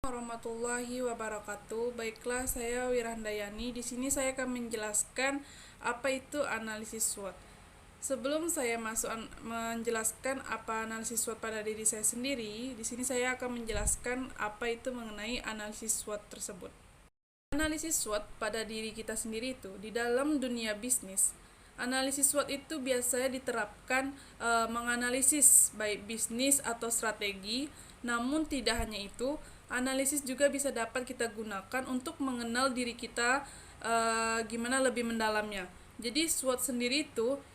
Warahmatullahi wabarakatuh. Baiklah, saya Wirandayani. Di sini saya akan menjelaskan apa itu analisis SWOT. Sebelum saya menjelaskan apa analisis SWOT pada diri saya sendiri, di sini saya akan menjelaskan apa itu mengenai analisis SWOT tersebut. Analisis SWOT pada diri kita sendiri itu di dalam dunia bisnis. Analisis SWOT itu biasanya diterapkan menganalisis baik bisnis atau strategi, namun tidak hanya itu, analisis juga bisa dapat kita gunakan untuk mengenal diri kita gimana lebih mendalamnya. Jadi SWOT sendiri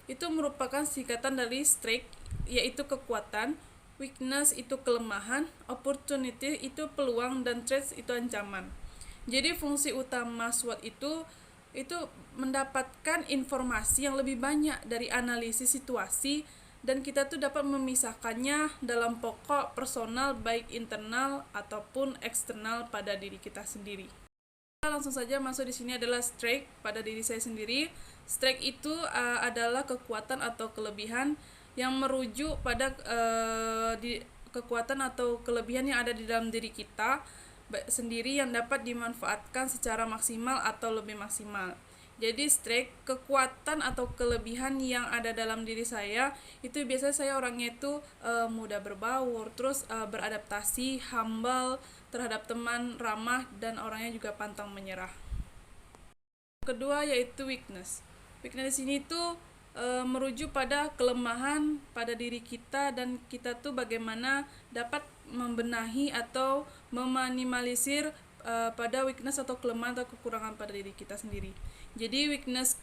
itu merupakan singkatan dari strength yaitu kekuatan, weakness itu kelemahan, opportunity itu peluang, dan threats itu ancaman. Jadi fungsi utama SWOT itu mendapatkan informasi yang lebih banyak dari analisis situasi, dan kita tuh dapat memisahkannya dalam pokok personal baik internal ataupun eksternal pada diri kita sendiri. Langsung saja masuk di sini adalah strength pada diri saya sendiri. Strength itu adalah kekuatan atau kelebihan yang merujuk pada kekuatan atau kelebihan yang ada di dalam diri kita sendiri yang dapat dimanfaatkan secara maksimal atau lebih maksimal. Jadi strength, kekuatan atau kelebihan yang ada dalam diri saya itu biasanya saya orangnya itu mudah berbaur, terus beradaptasi, humble terhadap teman, ramah, dan orangnya juga pantang menyerah. Kedua yaitu weakness. Weakness ini tuh merujuk pada kelemahan pada diri kita, dan kita tuh bagaimana dapat membenahi atau meminimalisir pada weakness atau kelemahan atau kekurangan pada diri kita sendiri. Jadi weakness,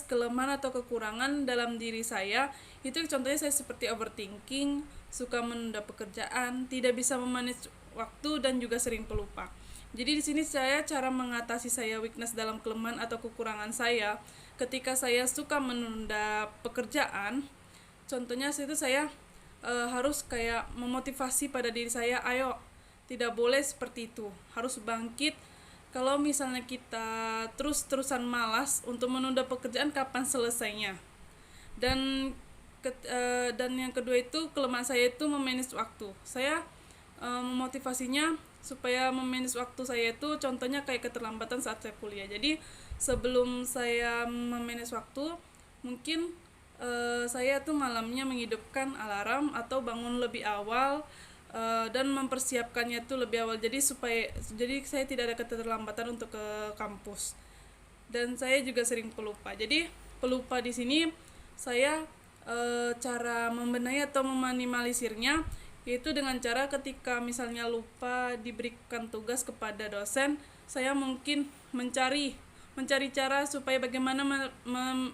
kelemahan atau kekurangan dalam diri saya itu contohnya saya seperti overthinking, suka menunda pekerjaan, tidak bisa memanage waktu, dan juga sering pelupa. Jadi di sini cara mengatasi saya weakness dalam kelemahan atau kekurangan saya ketika saya suka menunda pekerjaan. Contohnya saya harus kayak memotivasi pada diri saya, ayo, tidak boleh seperti itu, harus bangkit. Kalau misalnya kita terus-terusan malas untuk menunda pekerjaan, kapan selesainya? Dan yang kedua itu kelemahan saya itu memanage waktu. Saya memotivasinya supaya memanage waktu saya itu contohnya kayak keterlambatan saat saya kuliah. Jadi sebelum saya memanage waktu, mungkin saya tuh malamnya menghidupkan alarm atau bangun lebih awal dan mempersiapkannya tuh lebih awal, jadi saya tidak ada keterlambatan untuk ke kampus. Dan saya juga sering pelupa. Jadi pelupa di sini saya cara membenahi atau meminimalisirnya yaitu dengan cara ketika misalnya lupa diberikan tugas kepada dosen, saya mungkin mencari cara supaya bagaimana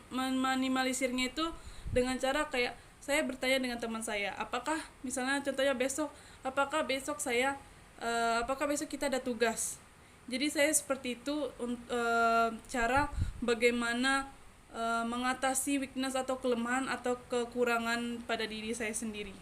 meminimalisirnya itu dengan cara kayak saya bertanya dengan teman saya, apakah misalnya contohnya apakah besok kita ada tugas. Jadi saya seperti itu cara bagaimana mengatasi weakness atau kelemahan atau kekurangan pada diri saya sendiri.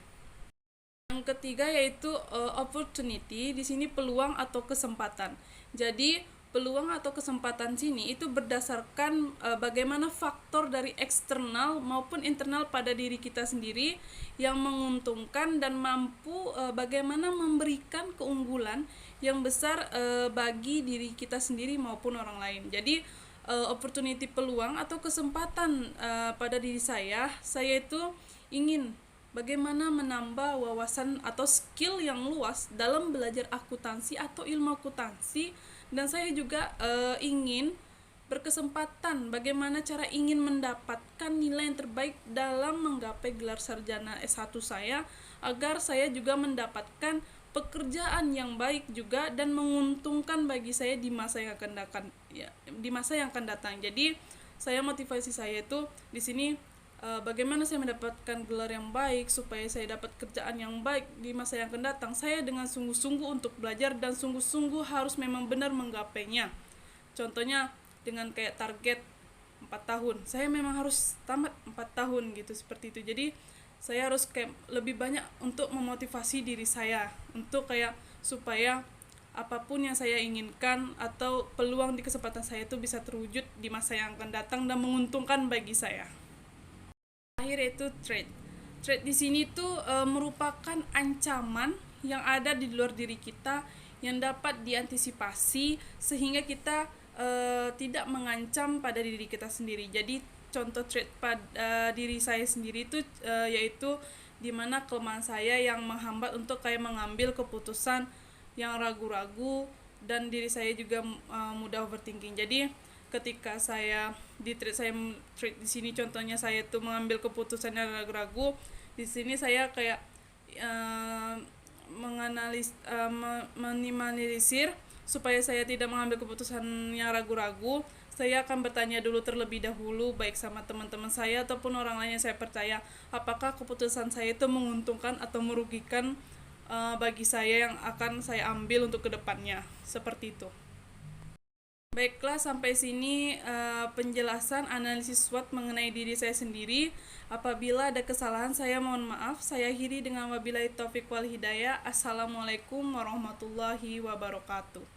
Yang ketiga yaitu opportunity, di sini peluang atau kesempatan. Jadi peluang atau kesempatan sini itu berdasarkan bagaimana faktor dari eksternal maupun internal pada diri kita sendiri yang menguntungkan dan mampu bagaimana memberikan keunggulan yang besar bagi diri kita sendiri maupun orang lain. Jadi opportunity, peluang atau kesempatan pada diri saya itu ingin bagaimana menambah wawasan atau skill yang luas dalam belajar akuntansi atau ilmu akuntansi. Dan saya juga ingin berkesempatan bagaimana cara ingin mendapatkan nilai yang terbaik dalam menggapai gelar sarjana S1 saya, agar saya juga mendapatkan pekerjaan yang baik juga dan menguntungkan bagi saya di masa yang akan datang. Jadi saya motivasi saya itu di sini bagaimana saya mendapatkan gelar yang baik supaya saya dapat kerjaan yang baik di masa yang akan datang. Saya dengan sungguh-sungguh untuk belajar dan sungguh-sungguh harus memang benar menggapainya. Contohnya dengan kayak target 4 tahun. Saya memang harus tamat 4 tahun gitu, seperti itu. Jadi saya harus kayak lebih banyak untuk memotivasi diri saya untuk kayak supaya apapun yang saya inginkan atau peluang di kesempatan saya itu bisa terwujud di masa yang akan datang dan menguntungkan bagi saya. Terakhir yaitu threat. Threat di sini tuh merupakan ancaman yang ada di luar diri kita yang dapat diantisipasi sehingga kita tidak mengancam pada diri kita sendiri. Jadi contoh trait pada diri saya sendiri itu yaitu dimana kelemahan saya yang menghambat untuk kayak mengambil keputusan yang ragu-ragu, dan diri saya juga mudah overthinking. Jadi ketika saya di trait di sini contohnya saya tuh mengambil keputusan yang ragu-ragu, di sini saya kayak minimalisir supaya saya tidak mengambil keputusan yang ragu-ragu. Saya akan bertanya dulu terlebih dahulu baik sama teman-teman saya ataupun orang lain yang saya percaya, apakah keputusan saya itu menguntungkan atau merugikan bagi saya yang akan saya ambil untuk kedepannya, seperti itu. Baiklah, sampai sini penjelasan analisis SWOT mengenai diri saya sendiri. Apabila ada kesalahan, saya mohon maaf. Saya akhiri dengan wabillahi taufiq wal hidayah. Assalamualaikum warahmatullahi wabarakatuh.